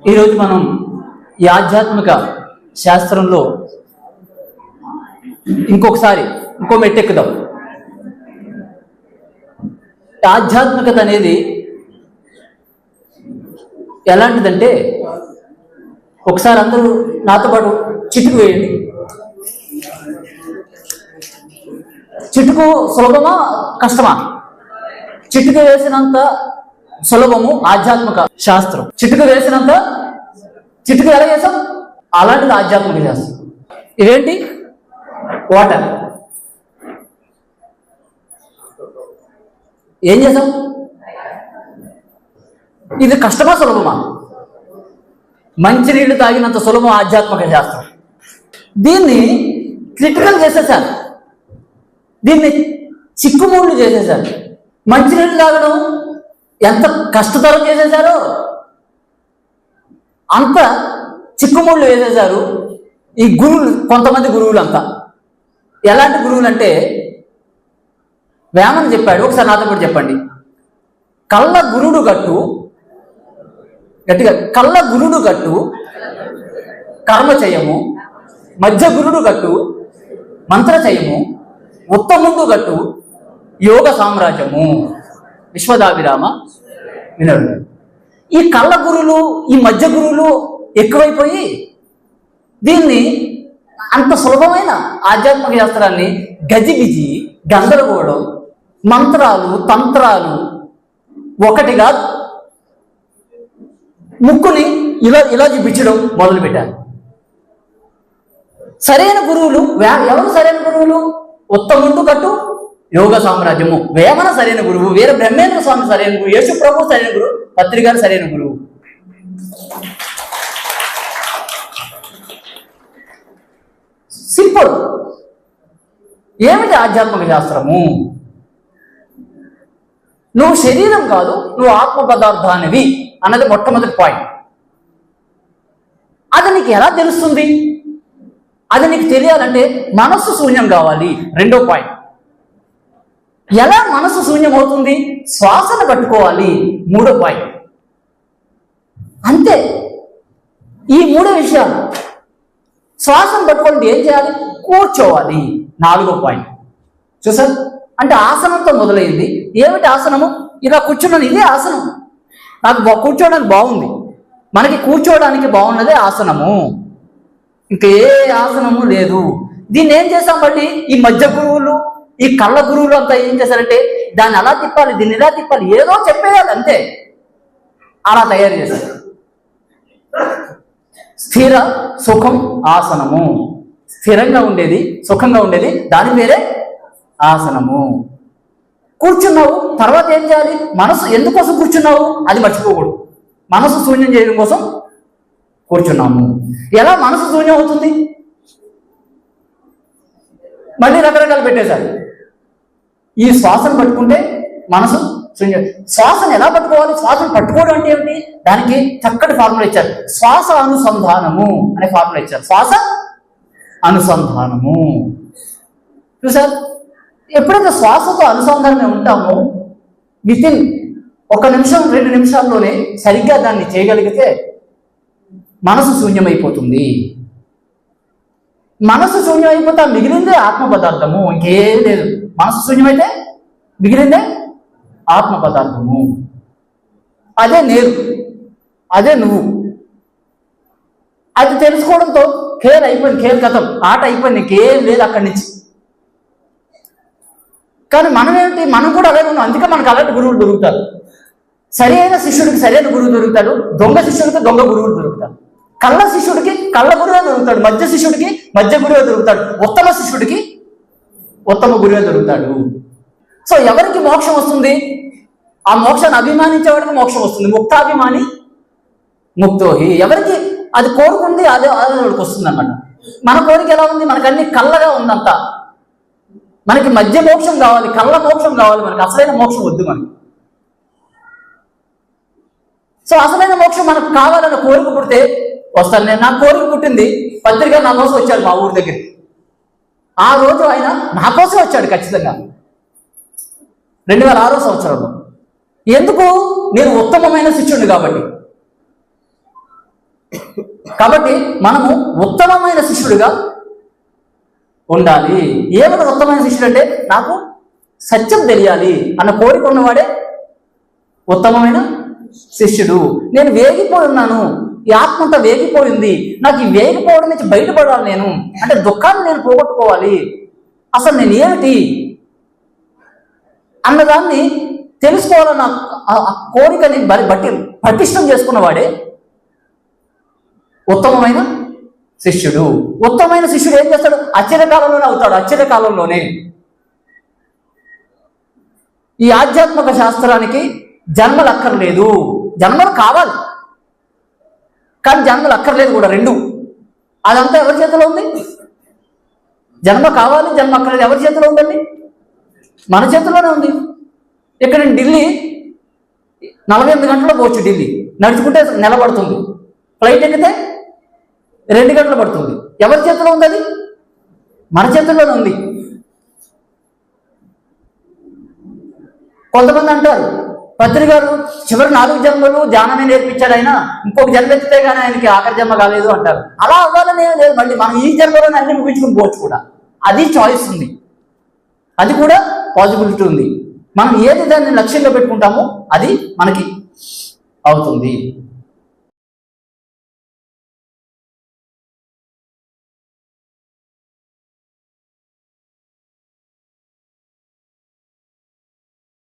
ఈరోజు మనం ఈ ఆధ్యాత్మిక శాస్త్రంలో ఇంకో మెట్టెక్కుదాం. ఆధ్యాత్మికత అనేది ఎలాంటిదంటే, ఒకసారి అందరూ నాతో పాటు చిటుకు వేయండి. చిటుకు సులభమా కష్టమా? చిటుకు వేసినంత సులభము ఆధ్యాత్మిక శాస్త్రం. చిటుకు ఎలా చేసాం? అలాంటిది ఆధ్యాత్మిక శాస్త్రం. ఇవేంటి? వాటర్. ఏం చేసాం? ఇది కష్టమా సులభమా? మంచినీళ్ళు తాగినంత సులభం ఆధ్యాత్మిక శాస్త్రం. దీన్ని క్రిటికల్ చేసేసారు, దీన్ని చిక్కుమూళ్ళు చేసేసారు. మంచినీళ్ళు తాగడం ఎంత కష్టతరం చేసేసారో అంత చిక్కుమూళ్ళు వేసేసారు ఈ గురువులు. కొంతమంది గురువులు అంతా ఎలాంటి గురువులు అంటే, వేమన చెప్పాడు, ఒకసారి నాతో కూడా చెప్పండి. కళ్ళ గురుడు గట్టు, గట్టిగా, కళ్ళ గురుడు గట్టు కర్మ చేయము, మధ్య గురుడు గట్టు మంత్ర చేయము, ఉత్తముండు గట్టు యోగ సామ్రాజ్యము. విశ్వదాభిరామ వినడు. ఈ కళ్ళ గురువులు, ఈ మధ్య గురువులు ఎక్కువైపోయి దీన్ని అంత సులభమైన ఆధ్యాత్మిక శాస్త్రాన్ని గజిబిజి, గందరగోళం, మంత్రాలు, తంత్రాలు ఒకటిగా ముక్కుని ఇలా చూపించడం మొదలుపెట్టారు. సరైన గురువులు ఎవరు? సరైన గురువులు ఉత్తముండు కట్టు యోగ సామ్రాజ్యము. వేమన సరైన గురువు, వీర బ్రహ్మేంద్ర స్వామి సరైన గురువు, యేసు ప్రభు సరైన గురువు, పత్రికారు సరైన గురువు. సింపుల్. ఏమిటి ఆధ్యాత్మిక శాస్త్రము? నువ్వు శరీరం కాదు, నువ్వు ఆత్మ పదార్థానివి అన్నది మొట్టమొదటి పాయింట్. అది నీకు ఎలా తెలుస్తుంది? అది నీకు తెలియాలంటే మనస్సు శూన్యం కావాలి. రెండో పాయింట్. ఎలా మనసు శూన్యం అవుతుంది? శ్వాసను పట్టుకోవాలి. మూడో పాయింట్. అంతే. ఈ మూడో విషయాలు. శ్వాసను పట్టుకోవాలంటే ఏం చేయాలి? కూర్చోవాలి. నాలుగో పాయింట్. చూసారు? అంటే ఆసనంతో మొదలైంది. ఏమిటి ఆసనము? ఇలా కూర్చున్నాను, ఇదే ఆసనం. నాకు కూర్చోవడానికి బాగుంది. మనకి కూర్చోవడానికి బాగున్నదే ఆసనము, ఇంకే ఆసనము లేదు. దీన్ని ఏం చేసాం? మళ్ళీ ఈ మధ్య గురువులు, ఈ కళ్ళ గురువులు అంతా ఏం చేశారంటే, దాన్ని అలా తిప్పాలి, దీన్ని ఇలా తిప్పాలి, ఏదో చెప్పేయాలి అంతే. అలా తయారు చేశారు. స్థిర సుఖం ఆసనము. స్థిరంగా ఉండేది, సుఖంగా ఉండేది, దాని పేరే ఆసనము. కూర్చున్నావు, తర్వాత ఏం చేయాలి? మనసు ఎందుకోసం కూర్చున్నావు అది మర్చిపోకూడదు. మనసు శూన్యం చేయడం కోసం కూర్చున్నాము. ఎలా మనసు శూన్యం అవుతుంది? మళ్ళీ రకరకాలు పెట్టేశారు. ఈ శ్వాసను పట్టుకుంటే మనసు శూన్యం. శ్వాసను ఎలా పట్టుకోవాలి? శ్వాసను పట్టుకోవడం అంటే ఏమిటి? దానికి చక్కటి ఫార్ములా ఇచ్చారు. శ్వాస అనుసంధానము అనే ఫార్ములా ఇచ్చారు. శ్వాస అనుసంధానము. చూసారు? ఎప్పుడైతే శ్వాసతో అనుసంధానం ఉంటామో వితిన్ 1 నిమిషం 2 నిమిషాల్లోనే సరిగ్గా దాన్ని చేయగలిగితే మనసు శూన్యమైపోతుంది. మనసు శూన్యం అయిపోతే మిగిలిందే ఆత్మ పదార్థము, ఇంకేం లేదు. మనసు శూన్యమైతే మిగిలిందే ఆత్మ పదార్థము. అదే నేను, అదే నువ్వు. అది తెలుసుకోవడంతో ఖేల్ అయిపోయింది, ఖేల్ కథం, ఆట అయిపోయింది, ఇంకేం లేదు అక్కడి నుంచి. కానీ మనం ఏమిటి? మనం కూడా అలాగే ఉన్నాం. అందుకే మనకు అలాంటి గురువులు దొరుకుతారు. సరైన శిష్యుడికి సరైన గురువు దొరుకుతాడు, దొంగ శిష్యుడికి దొంగ గురువులు దొరుకుతారు. కళ్ళ శిష్యుడికి కళ్ళ గురువే దొరుకుతాడు, మధ్య శిష్యుడికి మధ్య గురువే దొరుకుతాడు, ఉత్తమ శిష్యుడికి ఉత్తమ గురువే దొరుకుతాడు. సో ఎవరికి మోక్షం వస్తుంది? ఆ మోక్షాన్ని అభిమానించేవాడికి మోక్షం వస్తుంది. ముక్తాభిమాని ముక్తోహి. ఎవరికి అది కోరుకుంది అదే వాడికి వస్తుంది అన్నమాట. మన కోరిక ఎలా ఉంది? మనకు అన్ని కళ్ళగా ఉందంతా. మనకి మధ్య మోక్షం కావాలి, కళ్ళ మోక్షం కావాలి, మనకి అసలైన మోక్షం వద్దు మనకి. సో అసలైన మోక్షం మనకు కావాలన్న కోరిక పుడితే వస్తాను. నేను నా కోరిక పుట్టింది, పత్రిక నా కోసం వచ్చాడు మా ఊరి దగ్గరికి. ఆ రోజు ఆయన నా కోసం వచ్చాడు ఖచ్చితంగా 2006 సంవత్సరంలో. ఎందుకు? నేను ఉత్తమమైన శిష్యుడిని కాబట్టి. కాబట్టి మనము ఉత్తమమైన శిష్యుడిగా ఉండాలి. ఏమైనా ఉత్తమమైన శిష్యుడు అంటే నాకు సత్యం తెలియాలి అన్న కోరిక ఉన్నవాడే ఉత్తమమైన శిష్యుడు. నేను వేగిపోయి ఉన్నాను, ఈ ఆత్మ అంతా వేగిపోయింది, నాకు ఈ వేగిపోవడం నుంచి బయటపడాలి, నేను అంటే దుఃఖాన్ని నేను పోగొట్టుకోవాలి, అసలు నేను ఏమిటి అన్నదాన్ని తెలుసుకోవాలన్న కోరికని పటిష్టం చేసుకున్నవాడే ఉత్తమమైన శిష్యుడు. ఉత్తమమైన శిష్యుడు ఏం చేస్తాడు? ఆశ్చర్యకాలంలోనే అవుతాడు. ఆశ్చర్యకాలంలోనే. ఈ ఆధ్యాత్మిక శాస్త్రానికి జన్మలు అక్కర్లేదు, జన్మలు కావాలి కానీ జన్మలు అక్కర్లేదు కూడా, రెండు. అదంతా ఎవరి చేతిలో ఉంది? జన్మ కావాలి, జన్మ అక్కర్లేదు ఎవరి చేతిలో ఉందండి? మన చేతిలోనే ఉంది. ఇక్కడ ఢిల్లీ 48 గంటల్లో పోవచ్చు, ఢిల్లీ నడుచుకుంటే నిలబడుతుంది, ఫ్లైట్ ఎక్కితే 2 గంటలు పడుతుంది. ఎవరి చేతిలో ఉంది అది? మన చేతుల్లోనే ఉంది. కొంతమంది అంటారు పత్రి గారు చివరి 4 జన్మలు ధ్యానమే నేర్పించాడు, ఆయన ఇంకొక జన్మ ఎత్తితే కానీ ఆయనకి ఆఖరి జన్మ కాలేదు అంటారు. అలా అవ్వాలని ఏం లేదు, మళ్ళీ మనం ఈ జన్మలోనే అన్ని ముగించుకుని పోవచ్చు కూడా. అది చాయిస్ ఉంది, అది కూడా పాసిబిలిటీ ఉంది. మనం ఏది దాన్ని లక్ష్యంగా పెట్టుకుంటామో అది మనకి అవుతుంది.